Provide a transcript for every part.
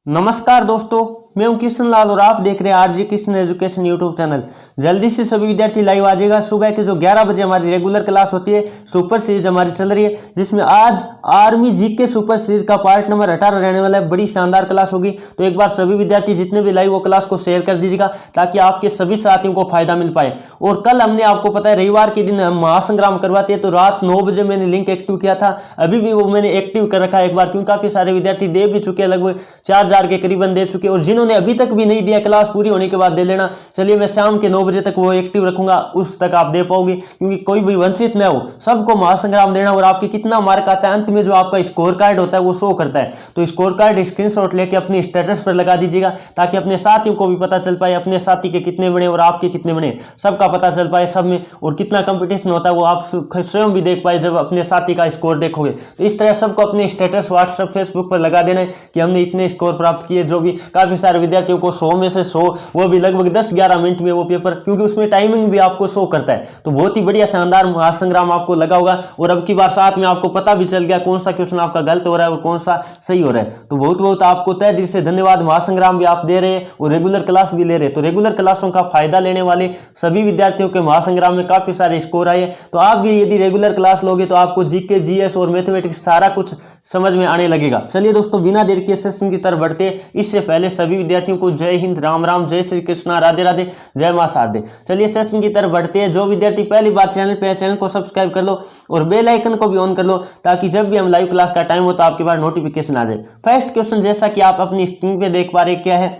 नमस्कार दोस्तों, मैं हूं किशन लाल और आप देख रहे हैं RG Kishan education YouTube channel. जल्दी से सभी विद्यार्थी लाइव आ जाएगा। सुबह के जो 11 बजे हमारी रेगुलर क्लास होती है, सुपर सीरीज हमारी चल रही है, जिसमें आज आर्मी जीके सुपर सीरीज का पार्ट नंबर 18 रहने वाला है। बड़ी शानदार क्लास होगी, तो एक बार सभी विद्यार्थी जितने भी लाइव वो क्लास को शेयर कर दीजिएगा ताकि आपके सभी साथियों को फायदा मिल पाए। और कल हमने आपको पता है रविवार के दिन हम महासंग्राम करवाते हैं, तो रात 9 बजे मैंने लिंक एक्टिव किया था। अभी भी वो मैंने एक्टिव कर रखा है एक बार, क्योंकि काफी सारे विद्यार्थी दे भी चुके हैं, लगभग 4000 के करीबन दे चुके। और जिन्होंने अभी तक भी नहीं दिया, क्लास पूरी होने के बाद दे लेना। चलिए, मैं शाम के 9 बजे तक वो एक्टिव रखूंगा, उस तक आप दे पाओगे, क्योंकि कोई भी वंचित न हो, सबको महासंग्राम देना। और आपके कितना मार्क आता है, अंत में जो आपका स्कोर कार्ड होता है वो शो करता है। तो स्कोर कार्ड स्क्रीनशॉट लेके अपनी स्टेटस पर लगा दीजिएगा, ताकि अपने साथियों को भी पता चल पाए अपने साथी के कितने बने और आपके कितने बने, सबका पता चल पाए सब में। और कितना कंपटीशन होता है वो आप स्वयं भी देख पाए जब अपने साथी का स्कोर देखोगे। तो इस तरह सबको अपने स्टेटस व्हाट्सएप फेसबुक पर लगा देना है कि हमने इतने स्कोर प्राप्त किए। जो भी काफी सारे विद्यार्थियों को 100 में से 100, वो भी लगभग 10-11 मिनट में वो पेपर, क्योंकि उसमें टाइमिंग भी आपको शो करता है। तो बहुत ही बढ़िया शानदार महासंग्राम आपको लगा होगा। और अब की बार साथ में आपको पता भी चल गया कौन सा क्वेश्चन आपका गलत हो रहा है और कौन सा सही हो रहा है। तो बहुत बहुत आपको तहे दिल से धन्यवाद। महासंग्राम भी आप दे रहे हैं और रेगुलर क्लास भी ले रहे हैं। तो रेगुलर क्लासों का फायदा लेने वाले सभी विद्यार्थियों के महासंग्राम में काफी सारे स्कोर आए। तो आप भी यदि रेगुलर क्लास लोगे तो आपको जीके, जीएस और मैथमेटिक्स सारा कुछ समझ में आने लगेगा। चलिए दोस्तों, बिना देर के सेशन की तरफ बढ़ते, इससे पहले सभी विद्यार्थियों को जय हिंद, राम राम, जय श्री कृष्णा, राधे राधे, जय मां शारदे। चलिए सेशन की तरफ बढ़ते हैं। जो विद्यार्थी पहली बार चैनल पे है, चैनल को सब्सक्राइब कर लो और बेल आइकन को भी ऑन कर लो, ताकि जब भी हम लाइव क्लास का टाइम हो तो आपके पास नोटिफिकेशन आ जाए। फर्स्ट क्वेश्चन, जैसा कि आप अपनी स्क्रीन पे देख पा रहे, क्या है?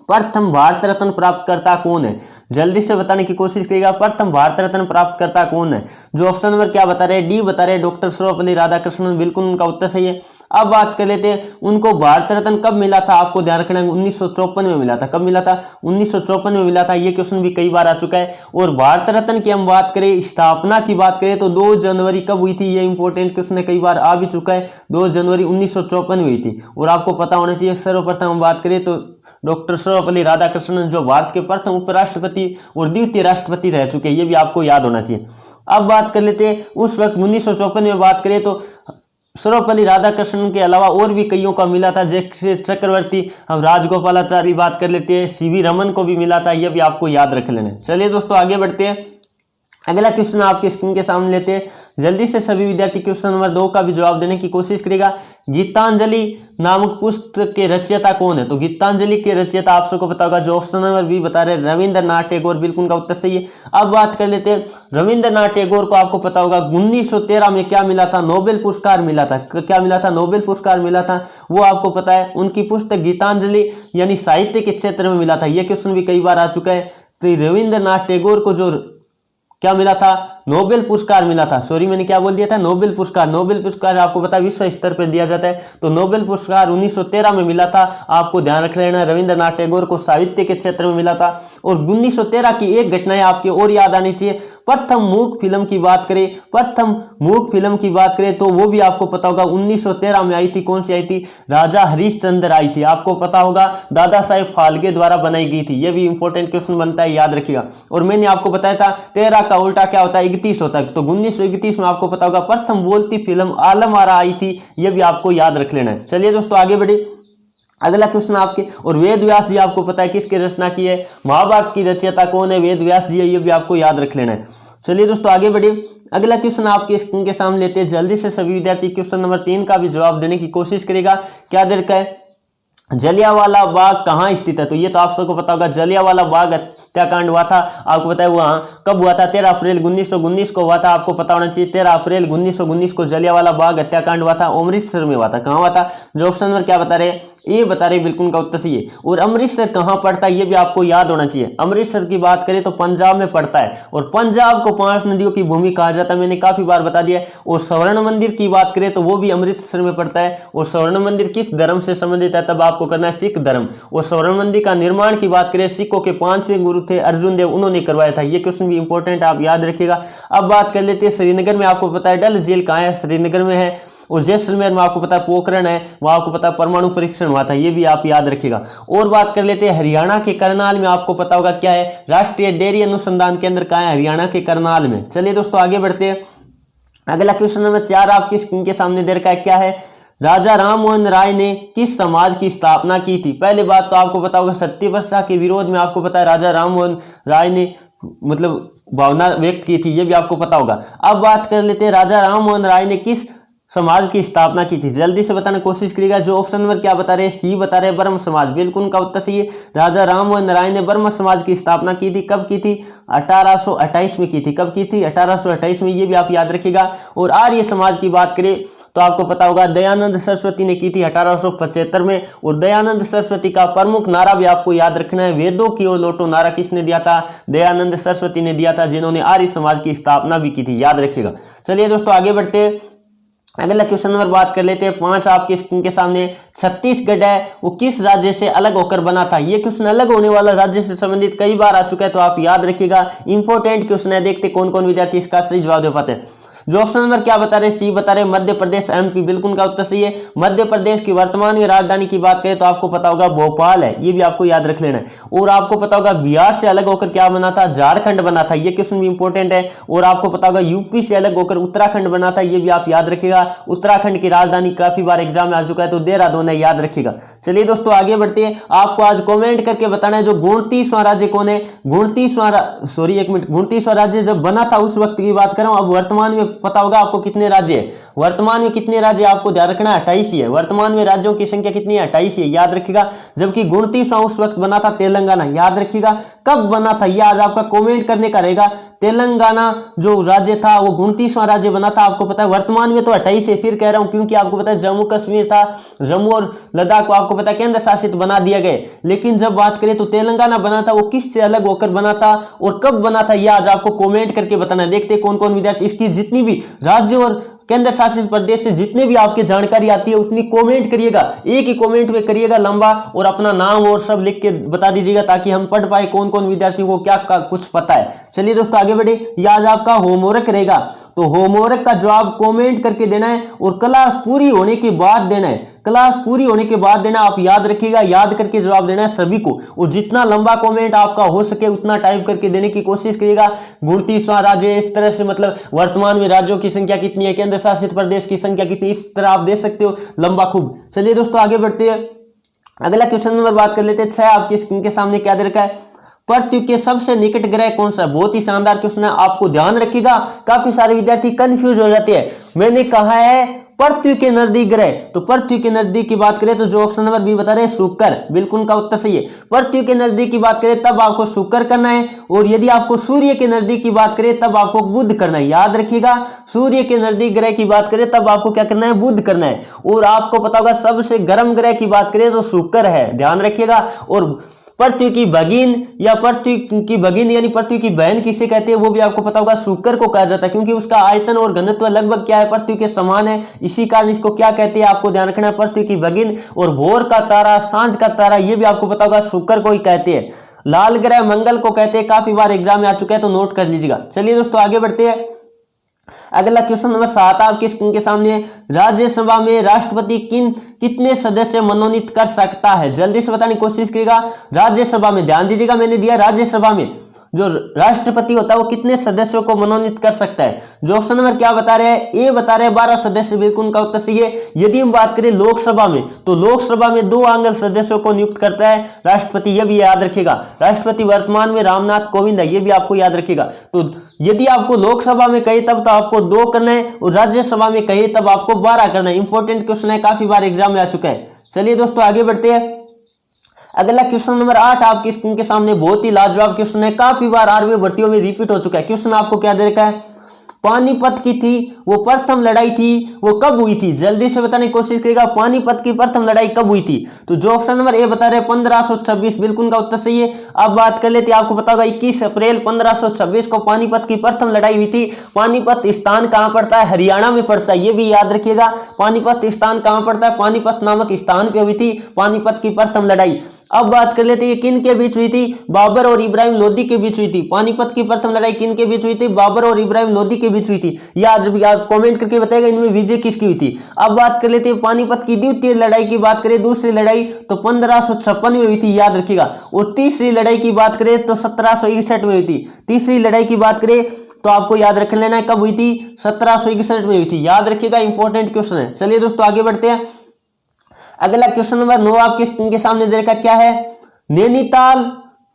प्रथम भारत रत्न प्राप्तकर्ता कौन है? जल्दी से बताने की कोशिश करिएगा। प्रथम भारत रत्न प्राप्तकर्ता कौन है? जो ऑप्शन नंबर क्या बता रहे हैं? डी बता रहे हैं डॉक्टर सर्वपल्ली राधाकृष्णन। बिल्कुल उनका उत्तर सही है। अब बात कर लेते हैं, उनको भारत रत्न कब मिला था? आपको ध्यान रखना है 1954 में मिला था। कब मिला था? 1954 में मिला था। ये क्वेश्चन भी कई बार आ चुका है। और भारत रत्न की हम बात करें, स्थापना की बात करें, तो 2 जनवरी कब हुई थी? ये इंपॉर्टेंट क्वेश्चन है, कई बार आ भी चुका है। 2 जनवरी 1954 में हुई थी। और आपको पता होना चाहिए, सर्वप्रथम हम बात करें तो डॉक्टर सर्वपल्ली राधाकृष्णन, जो भारत के प्रथम उपराष्ट्रपति और द्वितीय राष्ट्रपति रह चुके हैं, ये भी आपको याद होना चाहिए। अब बात कर लेते हैं उस वक्त 1954 में बात करें तो सर्वपल्ली राधाकृष्णन के अलावा और भी कईयों का मिला था, जैसे चक्रवर्ती, हम राजगोपालाचारी बात कर लेते हैं, सीवी रमन को भी मिला था। ये भी आपको याद रख लेना। चलिए दोस्तों, आगे बढ़ते हैं। अगला क्वेश्चन आपके स्क्रीन के सामने लेते हैं। जल्दी से सभी विद्यार्थी क्वेश्चन नंबर 2 का भी जवाब देने की कोशिश करेगा। गीतांजलि नामक पुस्तक के रचयिता कौन है? तो गीतांजलि के रचयिता आप सबको पता होगा, जो ऑप्शन नंबर बी बता रहे हैं, रविंद्रनाथ टैगोर। बिल्कुल का उत्तर सही है। अब बात कर लेते हैं, रविंद्रनाथ टैगोर को आपको पता होगा 1913 में क्या मिला था? नोबेल पुरस्कार मिला था। क्या मिला था? नोबेल पुरस्कार मिला था। वो आपको पता है। उनकी पुस्तक गीतांजलि यानी साहित्य के क्षेत्र में मिला था। यह क्वेश्चन भी कई बार आ चुका है। तो रविंद्रनाथ टैगोर को जो क्या मिला था? नोबेल पुरस्कार मिला था। सॉरी, मैंने क्या बोल दिया था? नोबेल पुरस्कार। नोबेल पुरस्कार आपको पता है विश्व स्तर पर दिया जाता है। तो नोबेल पुरस्कार 1913 में मिला था। आपको ध्यान रख लेना, रविंद्रनाथ टैगोर को साहित्य के क्षेत्र में मिला था। और 1913 की एक घटनाएं आपके और याद आनी चाहिए। प्रथम मूक फिल्म की बात करें, प्रथम मूक फिल्म की बात करें तो वो भी आपको पता होगा 1913 में आई थी। कौन सी आई थी? राजा हरिश्चंद्र आई थी। आपको पता होगा दादा साहेब फाल्के द्वारा बनाई गई थी। ये भी इंपॉर्टेंट क्वेश्चन बनता है, याद रखिएगा। और मैंने आपको बताया था 13 का उल्टा क्या होता है? 31 होता है। तो 1931 में आपको पता होगा प्रथम बोलती फिल्म आलम आरा आई थी। ये भी आपको याद रख लेना है। चलिए दोस्तों, आगे बढ़े। अगला क्वेश्चन आपके, और वेद व्यास जी आपको पता है किसकी रचना की है? महाभारत की रचयिता कौन है? वेद व्यास जी है। ये भी आपको याद रख लेना है। चलिए दोस्तों, आगे बढ़िए। अगला क्वेश्चन आपके स्क्रीन के सामने लेते हैं। जल्दी से सभी विद्यार्थी क्वेश्चन नंबर 3 का भी जवाब देने की कोशिश करेगा। क्या दे रखा है? जलियांवाला बाग कहाँ स्थित है? तो ये तो आप सबको पता होगा, जलियांवाला बाग हत्याकांड हुआ था। आपको पता है वहाँ कब हुआ था? 13 अप्रैल 1919 को हुआ था। आपको पता होना चाहिए 13 अप्रैल 1919 को जलियांवाला बाग हत्याकांड हुआ था। अमृतसर में हुआ था। कहाँ हुआ था? जो ऑप्शन नंबर क्या बता रहे? ये बता रहे, बिल्कुल का उत्तर सही है। और अमृतसर कहाँ पड़ता है? ये भी आपको याद होना चाहिए। अमृतसर की बात करें तो पंजाब में पड़ता है। और पंजाब को 5 नदियों की भूमि कहा जाता है, मैंने काफी बार बता दिया है। और स्वर्ण मंदिर की बात करें तो वो भी अमृतसर में पड़ता है। और स्वर्ण मंदिर किस धर्म से संबंधित है? तब आपको करना है सिख धर्म। और स्वर्ण मंदिर का निर्माण की बात करें, सिखों के 5वें गुरु थे अर्जुन देव, उन्होंने करवाया था। ये क्वेश्चन भी इंपॉर्टेंट, आप याद रखिएगा। अब बात कर लेते हैं श्रीनगर में। आपको पता है डल झील कहाँ है? श्रीनगर में है। और जैसलमेर में आपको पता है पोखरण है, वहां आपको पता है परमाणु परीक्षण हुआ था। ये भी आप याद रखिएगा। और बात कर लेते हैं हरियाणा के करनाल में। आपको पता होगा क्या है? राष्ट्रीय डेयरी अनुसंधान केंद्र कहाँ है? हरियाणा के करनाल में। चलिए दोस्तों, आगे बढ़ते हैं। अगला क्वेश्चन नंबर 4 आपकी स्क्रीन के सामने दे रखा है। क्या है? राजा राम मोहन राय ने किस समाज की स्थापना की थी? पहली बात तो आपको पता होगा सत्य प्रथा के विरोध में आपको पता है राजा राम मोहन राय ने मतलब भावना व्यक्त की थी, ये भी आपको पता होगा। अब बात कर लेते हैं राजा राम मोहन राय ने किस समाज की स्थापना की थी? जल्दी से बताने की कोशिश करिएगा। जो ऑप्शन नंबर क्या बता रहे हैं? सी बता रहे हैं ब्रह्म समाज। बिल्कुल उनका उत्तर सही है। राजा राम मोहन राय ने ब्रह्म समाज की स्थापना की थी। कब की थी? 1828 में की थी। कब की थी? 1828 में, ये भी आप याद रखिएगा। और आर्य समाज की बात करें तो आपको पता होगा दयानंद सरस्वती ने की थी 1875 में। और दयानंद सरस्वती का प्रमुख नारा भी आपको याद रखना है, वेदों की ओर लौटो नारा किसने दिया था? दयानंद सरस्वती ने दिया था, जिन्होंने आर्य समाज की स्थापना भी की थी, याद रखिएगा। चलिए दोस्तों आगे बढ़ते हैं। अगला क्वेश्चन नंबर बात कर लेते हैं 5 आपके स्क्रीन के सामने। छत्तीसगढ़ है वो किस राज्य से अलग होकर बना था? ये क्वेश्चन अलग होने वाला राज्य से संबंधित कई बार आ चुका है, तो आप याद रखिएगा। इंपॉर्टेंट क्वेश्चन है, देखते कौन कौन विद्यार्थी इसका सही जवाब दे पाते हैं। जो ऑप्शन नंबर क्या बता रहे हैं? सी बता रहे हैं मध्य प्रदेश, एमपी। बिल्कुल का उत्तर सही है। मध्य प्रदेश की वर्तमान में राजधानी की बात करें तो आपको पता होगा भोपाल है, ये भी आपको याद रख लेना है। और आपको पता होगा बिहार से अलग होकर क्या बना था? झारखंड बना था, ये क्वेश्चन भी इंपॉर्टेंट है। और आपको पता होगा यूपी से अलग होकर उत्तराखंड बना था, ये भी आप याद रखिएगा। उत्तराखंड की राजधानी काफी बार एग्जाम में आ चुका है, तो देहरादून है, याद रखिएगा। चलिए दोस्तों आगे बढ़ते हैं। आपको आज कॉमेंट करके बताना है जो 29वां राज्य कौन है? 29वां राज्य जब बना था उस वक्त की बात कर रहा हूं। अब वर्तमान में पता होगा आपको कितने राज्य है। वर्तमान में कितने राज्य आपको ध्यान रखना है? 28 ही है। वर्तमान में राज्यों की संख्या कितनी है? 28 है, याद रखिएगा। जबकि 29वां उस वक्त बना था तेलंगाना, याद रखिएगा। कब बना था ये आज आपका कमेंट करने का रहेगा। तेलंगाना जो राज्य था वो 29वां राज्य बना था, आपको पता है। वर्तमान में तो 28 है, फिर कह रहा हूं क्योंकि आपको पता है जम्मू कश्मीर था, जम्मू और लद्दाख को आपको पता है केंद्र शासित बना दिया गया। लेकिन जब बात करें तो तेलंगाना बना था, वो किससे अलग होकर बना था और कब बना था, यह आज आपको कमेंट करके बताना है। देखते कौन कौन विद्यार्थी इसकी जितनी भी राज्य और केंद्र शासित प्रदेश से जितने भी आपकी जानकारी आती है उतनी कमेंट करिएगा। एक ही कमेंट में करिएगा लंबा, और अपना नाम और सब लिख के बता दीजिएगा ताकि हम पढ़ पाए कौन कौन विद्यार्थी को क्या कुछ पता है। चलिए दोस्तों आगे बढ़े। ये आज आपका होमवर्क रहेगा, तो होमवर्क का जवाब कमेंट करके देना है और क्लास पूरी होने के बाद देना है। क्लास पूरी होने के बाद देना, आप याद रखिएगा, याद करके जवाब देना है सभी को। और जितना लंबा कमेंट आपका हो सके उतना टाइप करके देने की कोशिश करिएगा। 29वां राज्य इस तरह से, मतलब वर्तमान में राज्यों की संख्या कितनी है, केंद्र शासित प्रदेश की संख्या कितनी, इस तरह आप दे सकते हो लंबा खूब। चलिए दोस्तों आगे बढ़ते हैं। अगला क्वेश्चन नंबर बात कर लेते हैं 6 आपकी स्क्रीन के सामने क्या दे रखा है? पृथ्वी के सबसे निकट ग्रह कौन सा? बहुत ही शानदार क्वेश्चन है, आपको ध्यान रखिएगा। काफी सारे विद्यार्थी कंफ्यूज हो जाते हैं। मैंने कहा है पृथ्वी के नजदीक ग्रह, तो पृथ्वी के नजदीक की बात करें तो जो ऑप्शन नंबर बी बता रहे हैं शुक्र, बिल्कुल का उत्तर सही है। पृथ्वी के नजदीक की बात करें तब आपको शुक्र करना है, और यदि आपको सूर्य के नजदीक की बात करें तब आपको बुध करना है, याद रखिएगा। सूर्य के नजदीक ग्रह की बात करें तब आपको क्या करना है? बुध करना है। और आपको पता होगा सबसे गर्म ग्रह की बात करें तो शुक्र है, ध्यान रखिएगा। और पृथ्वी की भगिन या पृथ्वी की भगिन यानी पृथ्वी की बहन किसे कहते हैं वो भी आपको पता होगा, शुक्र को कहा जाता है, क्योंकि उसका आयतन और घनत्व लगभग क्या है? पृथ्वी के समान है। इसी कारण इसको क्या कहते हैं आपको ध्यान रखना है, पृथ्वी की भगिन। और भोर का तारा, सांझ का तारा, ये भी आपको पता होगा शुक्र को ही कहते हैं। लाल ग्रह मंगल को कहते हैं, काफी बार एग्जाम में आ चुका है तो नोट कर लीजिएगा। चलिए दोस्तों आगे बढ़ते हैं। अगला क्वेश्चन नंबर 7 आपके स्क्रीन के सामने। राज्यसभा में राष्ट्रपति कितने सदस्य मनोनीत कर सकता है? जल्दी से बताने की कोशिश करिएगा। राज्यसभा में ध्यान दीजिएगा, मैंने दिया राज्यसभा में जो राष्ट्रपति होता है वो कितने सदस्यों को मनोनीत कर सकता है? जो ऑप्शन नंबर क्या बता रहे हैं? ए बता रहे हैं 12 सदस्य, बिल्कुल उनका उत्तर सही है। यदि हम बात करें लोकसभा में तो लोकसभा में 2 आंगल सदस्यों को नियुक्त करता है राष्ट्रपति, यह भी याद रखिएगा। राष्ट्रपति वर्तमान में रामनाथ कोविंद है, यह भी आपको याद रखिएगा। तो यदि आपको लोकसभा में कहे तब तो आपको 2 करना है, और राज्यसभा में कहे तब आपको 12 करना है। इंपॉर्टेंट क्वेश्चन है, काफी बार एग्जाम में आ चुका है। चलिए दोस्तों आगे बढ़ते हैं। अगला क्वेश्चन नंबर 8 आपकी स्क्रीन के सामने, बहुत ही लाजवाब क्वेश्चन है, काफी बार आर्मी भर्तियों में रिपीट हो चुका है। क्वेश्चन आपको क्या दे रखा है? पानीपत की थी वो प्रथम लड़ाई थी वो कब हुई थी? जल्दी से बताने की कोशिश करिएगा, पानीपत की प्रथम लड़ाई कब हुई थी? तो जो ऑप्शन नंबर ए बता रहे हैं 1526, बिल्कुल का उत्तर सही है। अब बात कर लेते हैं, आपको पता होगा 21 अप्रैल 1526 को पानीपत की प्रथम लड़ाई हुई थी। पानीपत स्थान कहां पड़ता है? हरियाणा में पड़ता है, ये भी याद रखिएगा। पानीपत स्थान कहां पड़ता है? पानीपत नामक स्थान पे हुई थी पानीपत की प्रथम लड़ाई। अब बात कर लेते हैं किन के बीच हुई थी? बाबर और इब्राहिम लोदी के बीच हुई थी। पानीपत की प्रथम लड़ाई किन के बीच हुई थी? बाबर और इब्राहिम लोदी के बीच हुई थी। या आज भी आप कमेंट करके बताएगा इनमें विजय किसकी हुई थी। अब बात कर लेते हैं पानीपत की द्वितीय लड़ाई की बात करें, दूसरी लड़ाई तो 1556 में हुई थी, याद रखिएगा। और तीसरी लड़ाई की बात करें तो 1761 में हुई थी। तीसरी लड़ाई की बात करें तो आपको याद रख लेना है कब हुई थी, 1761 में हुई थी। याद रखिएगा, इंपॉर्टेंट क्वेश्चन है। चलिए दोस्तों आगे बढ़ते हैं। अगला क्वेश्चन नंबर 9 आपके स्क्रीन के सामने दे रखा क्या है, नैनीताल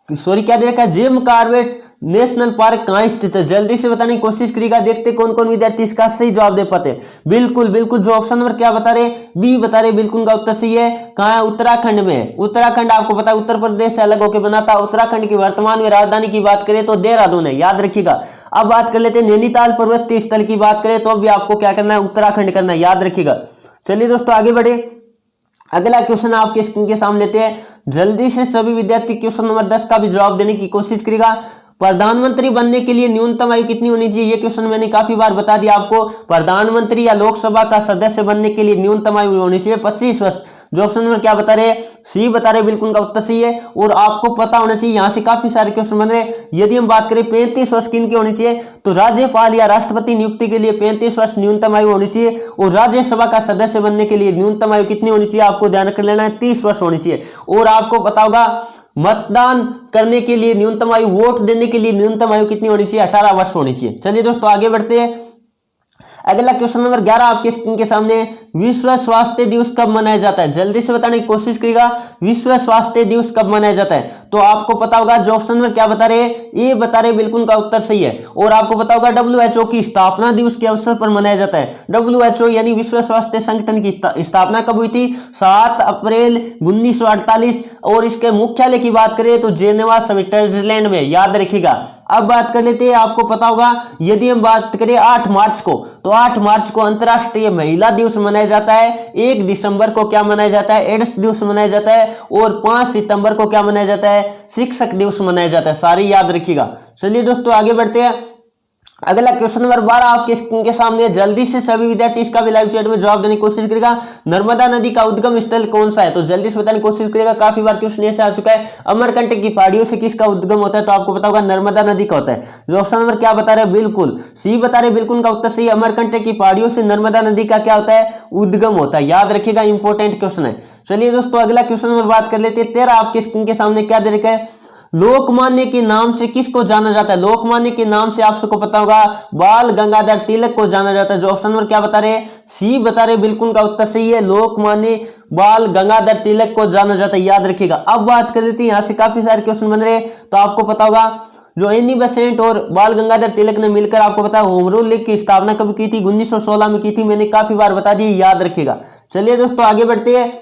क्या दे रखा है, जिम कॉर्बेट नेशनल पार्क कहां स्थित है? जल्दी से बताने की कोशिश करिएगा, देखते कौन कौन विद्यार्थी इसका सही जवाब दे पाते हैं। बिल्कुल बिल्कुल, जो ऑप्शन नंबर क्या बता रहे, बी बता रहे, बिल्कुल का उत्तर सही है। कहां है? उत्तराखंड में है। उत्तराखंड आपको पता है उत्तर प्रदेश से अलग होकर बना था। उत्तराखंड की वर्तमान में राजधानी की बात करें तो देहरादून है, याद रखिएगा। अब बात कर लेते हैं नैनीताल पर्वतीय स्थल की बात करें तो भी आपको क्या करना है, उत्तराखंड करना है, याद रखिएगा। चलिए दोस्तों आगे बढ़े। अगला क्वेश्चन आपके स्क्रीन के सामने लेते हैं। जल्दी से सभी विद्यार्थी क्वेश्चन नंबर 10 का भी जवाब देने की कोशिश करेगा। प्रधानमंत्री बनने के लिए न्यूनतम आयु कितनी होनी चाहिए? ये क्वेश्चन मैंने काफी बार बता दिया आपको। प्रधानमंत्री या लोकसभा का सदस्य बनने के लिए न्यूनतम आयु होनी चाहिए 25 वर्ष। जो ऑप्शन नंबर क्या बता रहे हैं, सी बता रहे, बिल्कुल का उत्तर सही है। और आपको पता होना चाहिए, यहां से काफी सारे क्वेश्चन बन रहे हैं। यदि हम बात करें 35 वर्ष किन की होनी चाहिए, तो राज्यपाल या राष्ट्रपति नियुक्ति के लिए 35 वर्ष न्यूनतम आयु होनी चाहिए। और राज्यसभा का सदस्य बनने के लिए न्यूनतम आयु कितनी होनी चाहिए, आपको ध्यान रख लेना है, 30 वर्ष होनी चाहिए। और आपको पता होगा मतदान करने के लिए न्यूनतम आयु, वोट देने के लिए न्यूनतम आयु कितनी होनी चाहिए, 18 वर्ष होनी चाहिए। चलिए दोस्तों आगे बढ़ते हैं। अगला क्वेश्चन नंबर 11 आपके स्क्रीन के सामने, विश्व स्वास्थ्य दिवस कब मनाया जाता है? जल्दी से बताने की कोशिश करिएगा, विश्व स्वास्थ्य दिवस कब मनाया जाता है? तो आपको पता होगा, जो ऑप्शन नंबर क्या बता रहे हैं, ए बता रहे, बिल्कुल का उत्तर सही है। और आपको पता होगा WHO की स्थापना दिवस के अवसर पर मनाया जाता है। WHO यानी विश्व स्वास्थ्य संगठन की स्थापना कब हुई थी? 7 अप्रैल 1948। और इसके मुख्यालय की बात करें तो जेनेवा स्विट्जरलैंड में, याद रखिएगा। अब बात कर लेते हैं, आपको पता होगा यदि हम बात करें 8 मार्च को, तो 8 मार्च को अंतर्राष्ट्रीय महिला दिवस मनाया जाता है। 1 दिसंबर को क्या मनाया जाता है, एड्स दिवस मनाया जाता है। और 5 सितंबर को क्या मनाया जाता है, शिक्षक दिवस मनाया जाता है। सारे याद रखिएगा। चलिए दोस्तों आगे बढ़ते हैं। अगला क्वेश्चन नंबर 12 आपके स्क्रीन के सामने। जल्दी से सभी विद्यार्थी इसका भी लाइव चैट में जवाब देने की कोशिश करेगा। नर्मदा नदी का उद्गम स्थल कौन सा है? तो जल्दी से बताने की कोशिश करेगा। काफी बार क्वेश्चन ऐसे आ चुका है, अमरकंटक की पहाड़ियों से किसका उद्गम होता है? तो आपको पता होगा नर्मदा नदी का होता है। जो ऑप्शन नंबर क्या बता रहे हैं, बिल्कुल सी बता रहे, बिल्कुल का उत्तर सही। अमरकंटक की पहाड़ियों से नर्मदा नदी का क्या होता है, उद्गम होता है, याद रखिएगा, इंपॉर्टेंट क्वेश्चन है। चलिए दोस्तों अगला क्वेश्चन नंबर बात कर लेते हैं। 13 आपके स्क्रीन के सामने क्या दे रखा है, लोकमान्य के नाम से किसको जाना जाता है? लोकमान्य के नाम से आप सबको पता होगा बाल गंगाधर तिलक को जाना जाता है। जो ऑप्शन नंबर क्या बता रहे हैं, सी बता रहे, बिल्कुल का उत्तर सही है। लोकमान्य बाल गंगाधर तिलक को जाना जाता है, याद रखिएगा। अब बात कर लेते हैं, यहां से काफी सारे क्वेश्चन बन रहे हैं, तो आपको पता होगा जो एनी बेसेंट और बाल गंगाधर तिलक ने मिलकर, आपको पता है, होम रूल लीग की स्थापना कब की थी? 1916 में की थी। मैंने काफी बार बता दी, याद रखिएगा। चलिए दोस्तों आगे बढ़ते हैं।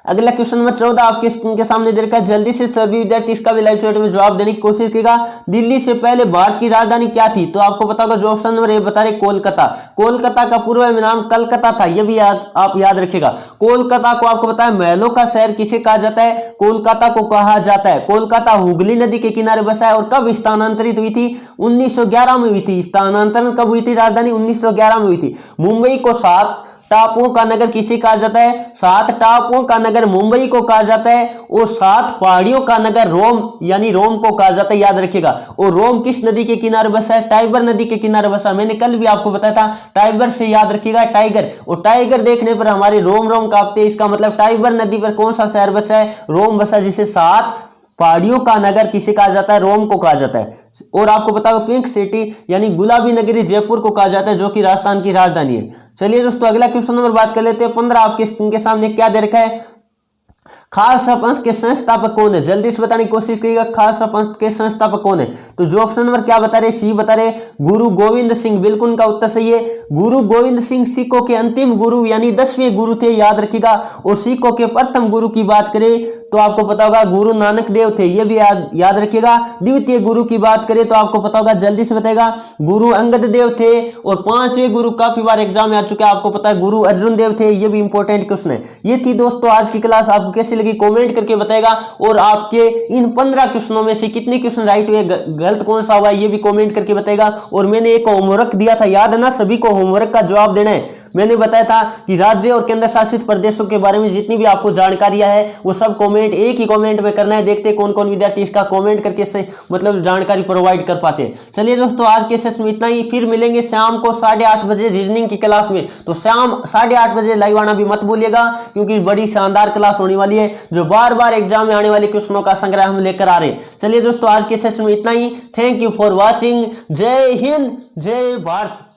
अगला क्वेश्चन नंबर 14 आपके स्क्रीन के सामने दे रखा है। जल्दी से सभी विद्यार्थी इसका भी लाइव चैट में जवाब देने की कोशिश करेगा। दिल्ली से पहले भारत की राजधानी क्या थी? तो आपको पता होगा, जो ऑप्शन नंबर ए बता रहे, कोलकाता। कोलकाता का पूर्व नाम कलकत्ता था, यह भी आप याद रखिएगा। कोलकाता को आपको पता है महलों का शहर किसे कहा जाता है? कोलकाता को कहा जाता है। कोलकाता हुगली नदी के किनारे बसा है। और कब स्थानांतरित हुई थी? 1911 में हुई थी। स्थानांतरण कब हुई थी? राजधानी 1911 में हुई थी। मुंबई को 7 टापुओं का नगर किसे कहा जाता है? 7 टापुओं का नगर मुंबई को कहा जाता है। और 7 पहाड़ियों का नगर रोम यानी रोम को कहा जाता है, याद रखिएगा। और रोम किस नदी के किनारे बसा है? टाइबर नदी के किनारे बसा। मैंने कल भी आपको बताया था, टाइबर से याद रखिएगा, टाइगर। और टाइगर देखने पर हमारे रोम रोम कांपते हैं। इसका मतलब टाइबर नदी पर कौन सा शहर बसा है? रोम बसा, जिसे 7 पहाड़ियों का नगर किसे कहा जाता है? रोम को कहा जाता है। और आपको पता होगा पिंक सिटी यानी गुलाबी नगरी जयपुर को कहा जाता है, जो कि राजस्थान की राजधानी है। चलिए दोस्तों अगला क्वेश्चन नंबर बात कर लेते हैं। 15 आपके स्क्रीन के सामने क्या दे रखा है, खालसा पंथ के संस्थापक कौन है? जल्दी से बताने की कोशिश करिएगा, खालसा पंथ के संस्थापक कौन है? तो जो ऑप्शन नंबर क्या बता रहे, सी बता रहे, गुरु गोविंद सिंह, बिल्कुल का उत्तर सही है। गुरु गोविंद सिंह सिखों के अंतिम गुरु यानी 10वें गुरु थे, याद रखिएगा। और सिखों के प्रथम गुरु की बात करें तो आपको पता होगा गुरु नानक देव थे, ये भी याद रखिएगा। द्वितीय गुरु की बात करें तो आपको पता होगा, जल्दी से बताएगा, गुरु अंगद देव थे। और 5वें गुरु काफी बार एग्जाम में आ चुके हैं, आपको पता है गुरु अर्जुन देव थे, ये भी इंपॉर्टेंट क्वेश्चन है। ये थी दोस्तों आज की क्लास, आपको कैसी लगी कमेंट करके बताएगा। और आपके इन 15 क्वेश्चनों में से कितने क्वेश्चन राइट हुए, गलत कौन सा हुआ, ये भी कमेंट करके बताएगा। और मैंने एक होमवर्क दिया था, याद है ना, सभी को होमवर्क का जवाब देना है। मैंने बताया था कि राज्य और केंद्र शासित प्रदेशों के बारे में जितनी भी आपको जानकारियां है वो सब कमेंट एक ही कमेंट में करना है। देखते कौन कौन विद्यार्थी इसका कमेंट करके से मतलब जानकारी प्रोवाइड कर पाते हैं। चलिए दोस्तों, आज के सेशन में इतना ही। फिर मिलेंगे शाम को 8:30 बजे रीजनिंग की क्लास में। तो शाम 8:30 बजे लाइव आना भी मत भूलिएगा, क्योंकि बड़ी शानदार क्लास होने वाली है जो बार बार एग्जाम में आने वाले क्वेश्चनों का संग्रह हम लेकर आ रहे हैं। चलिए दोस्तों, आज के सेशन में इतना ही। Thank you for watching. जय हिंद, जय भारत।